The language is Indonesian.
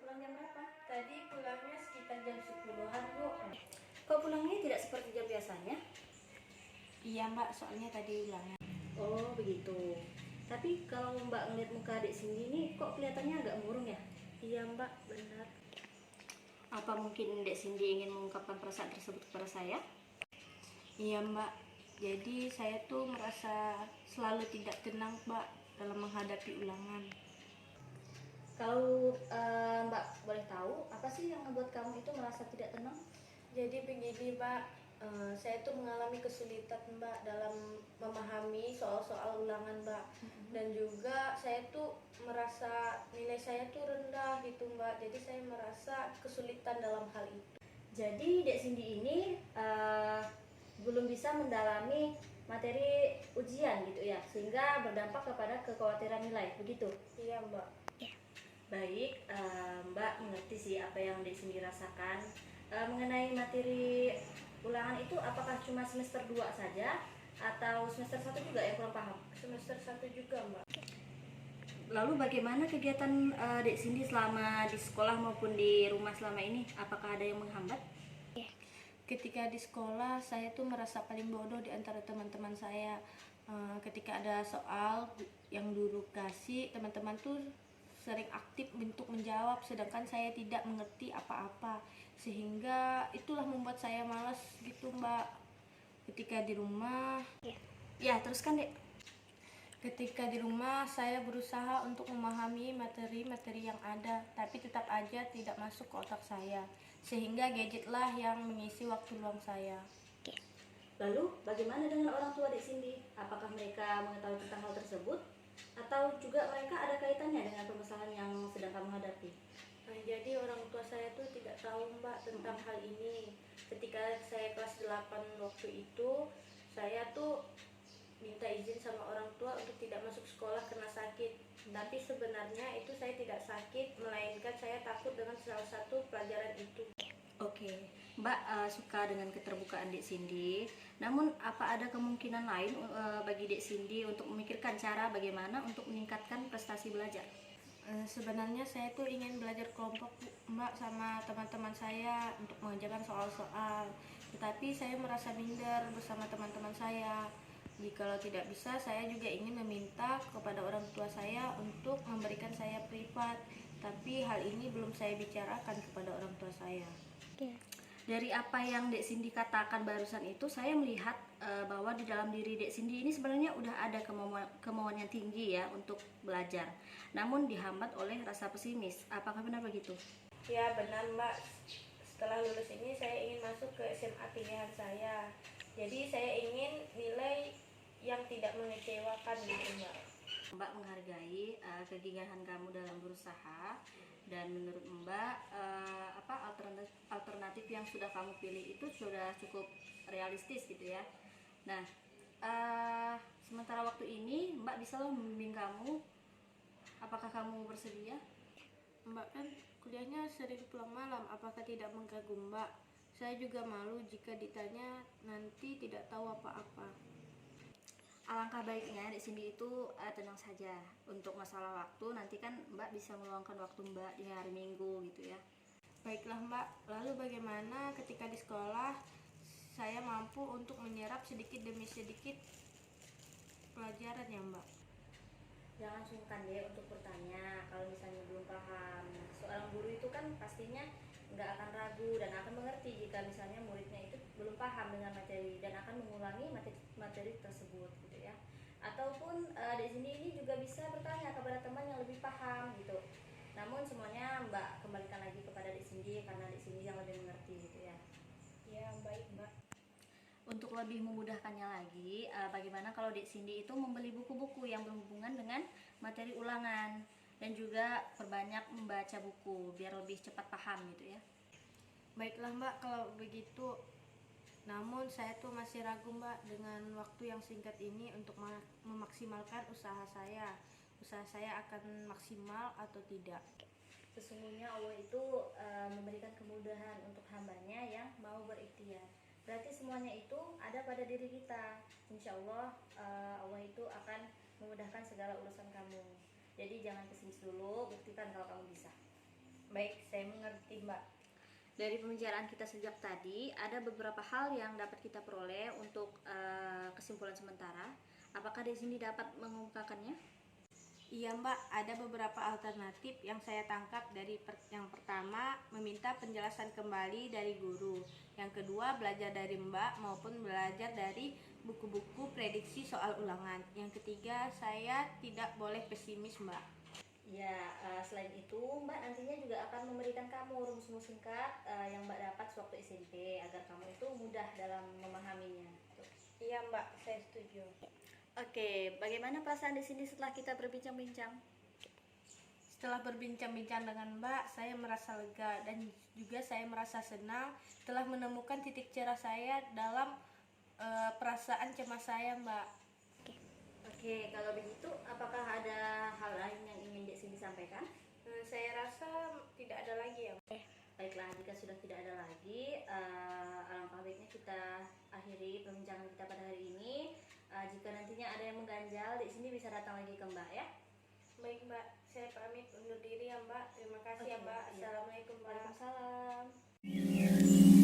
pulang jam berapa? Tadi pulangnya sekitar jam 10-an, Bu. Kok pulangnya tidak seperti jam biasanya? Iya, Mbak, soalnya tadi ulangnya. Oh begitu. Tapi kalau Mbak ngeliat muka adik Cindy ini kok kelihatannya agak murung ya? Iya, Mbak, benar. Apa mungkin Dek Cindy ingin mengungkapkan perasaan tersebut kepada saya? Iya, Mbak. Jadi saya tuh merasa selalu tidak tenang, Mbak, dalam menghadapi ulangan. Kalau Mbak boleh tahu, apa sih yang membuat kamu itu merasa tidak tenang? Jadi begini, Mbak, saya tuh mengalami kesulitan, Mbak, dalam memahami soal-soal ulangan, Mbak. Dan juga saya tuh merasa nilai saya tuh rendah gitu, Mbak. Jadi saya merasa kesulitan dalam hal itu. Jadi Dek Cindy ini belum bisa mendalami materi ujian gitu ya, sehingga berdampak kepada kekhawatiran nilai, begitu? Iya, Mbak. Baik, Mbak mengerti sih apa yang Dek Cindy rasakan. Mengenai materi ulangan itu apakah cuma semester 2 saja atau semester 1 juga yang kurang paham? Semester 1 juga, Mbak. Lalu bagaimana kegiatan Dek Cindy selama di sekolah maupun di rumah selama ini? Apakah ada yang menghambat? Ketika di sekolah, saya tuh merasa paling bodoh di antara teman-teman saya. Ketika ada soal yang guru kasih, teman-teman tuh sering aktif untuk menjawab, sedangkan saya tidak mengerti apa-apa. Sehingga itulah membuat saya malas gitu, Mbak. Ketika di rumah, Ya, teruskan Dek. Ketika di rumah, saya berusaha untuk memahami materi-materi yang ada, tapi tetap aja tidak masuk ke otak saya. Sehingga gadgetlah yang mengisi waktu luang saya. Lalu bagaimana dengan orang tua Dek Cindy? Apakah mereka mengetahui tentang hal tersebut? Atau juga mereka ada kaitannya dengan permasalahan yang sedang kamu hadapi? Nah, jadi orang tua saya tuh tidak tahu, Mbak, tentang hal ini. Ketika saya kelas 8 waktu itu, saya tuh minta izin sama orang tua untuk tidak masuk sekolah karena sakit. Tapi sebenarnya itu saya tidak sakit, melainkan saya takut dengan salah satu pelajaran itu. Oke, Mbak suka dengan keterbukaan Dek Cindy. Namun apa ada kemungkinan lain bagi Dek Cindy untuk memikirkan cara bagaimana untuk meningkatkan prestasi belajar? Sebenarnya saya tuh ingin belajar kelompok, Mbak, sama teman-teman saya untuk mengerjakan soal-soal. Tetapi saya merasa minder bersama teman-teman saya. Jikalau tidak bisa, saya juga ingin meminta kepada orang tua saya untuk memberikan saya privat. Tapi hal ini belum saya bicarakan kepada orang tua saya. Dari apa yang Dek Cindy katakan barusan itu, saya melihat bahwa di dalam diri Dek Cindy ini sebenarnya udah ada kemauan yang tinggi ya untuk belajar. Namun dihambat oleh rasa pesimis. Apakah benar begitu? Ya, benar, Mbak. Setelah lulus ini saya ingin masuk ke SMA pilihan saya. Jadi saya ingin nilai yang tidak mengecewakan gitu, Mbak. Mbak menghargai kegigihan kamu dalam berusaha, dan menurut Mbak apa alternatif yang sudah kamu pilih itu sudah cukup realistis gitu ya. Nah, sementara waktu ini Mbak bisa loh membimbing kamu. Apakah kamu bersedia? Mbak kan kuliahnya sering pulang malam, apakah tidak mengganggu Mbak? Saya juga malu jika ditanya nanti tidak tahu apa-apa. Alangkah baiknya di sini itu tenang saja. Untuk masalah waktu nanti kan Mbak bisa meluangkan waktu Mbak di hari Minggu gitu ya. Baiklah, Mbak, lalu bagaimana ketika di sekolah saya mampu untuk menyerap sedikit demi sedikit pelajaran ya, Mbak? Jangan sungkan deh untuk bertanya kalau misalnya belum paham. Seorang guru itu kan pastinya nggak akan ragu dan akan mengerti jika misalnya muridnya itu belum paham dengan materi dan akan mengulangi materi tersebut gitu ya. Ataupun di sini ini juga bisa bertanya kepada teman yang lebih paham gitu. Namun semuanya Mbak kembalikan lagi kepada Dek Cindy karena Dek Cindy yang lebih mengerti gitu ya. Ya, baik, Mbak. Untuk lebih memudahkannya lagi, bagaimana kalau Dek Cindy itu membeli buku-buku yang berhubungan dengan materi ulangan dan juga perbanyak membaca buku biar lebih cepat paham gitu ya. Baiklah, Mbak, kalau begitu. Namun saya tuh masih ragu, Mbak, dengan waktu yang singkat ini untuk memaksimalkan usaha saya. Usaha saya akan maksimal atau tidak? Sesungguhnya Allah itu memberikan kemudahan untuk hambanya yang mau berikhtiar. Berarti semuanya itu ada pada diri kita. Insya Allah Allah itu akan memudahkan segala urusan kamu. Jadi jangan pesimis dulu, buktikan kalau kamu bisa. Baik, saya mengerti Mbak. Dari pembicaraan kita sejak tadi, ada beberapa hal yang dapat kita peroleh untuk kesimpulan sementara. Apakah di sini dapat mengungkapkannya? Iya Mbak, ada beberapa alternatif yang saya tangkap dari yang pertama, meminta penjelasan kembali dari guru. Yang kedua, belajar dari Mbak maupun belajar dari buku-buku prediksi soal ulangan. Yang ketiga, saya tidak boleh pesimis Mbak. Ya, selain itu Mbak nantinya juga akan memberikan kamu rumus-rumus singkat yang Mbak dapat sewaktu SMP agar kamu itu mudah dalam memahaminya. Tuh. Iya Mbak, saya setuju. Oke, bagaimana perasaan di sini setelah kita berbincang-bincang? Setelah berbincang-bincang dengan Mbak, saya merasa lega dan juga saya merasa senang telah menemukan titik cerah saya dalam perasaan cemas saya Mbak. Oke, kalau begitu apakah ada hal lain yang ingin di sini disampaikan? Saya rasa tidak ada lagi ya. Baiklah, jika sudah tidak ada lagi, alangkah baiknya kita akhiri perbincangan kita pada hari ini. Jika nantinya ada yang mengganjal, di sini bisa datang lagi ke Mbak ya. Baik Mbak, saya pamit undur diri ya Mbak. Terima kasih ya Oke, Mbak. iya. Assalamualaikum Mbak. Waalaikumsalam.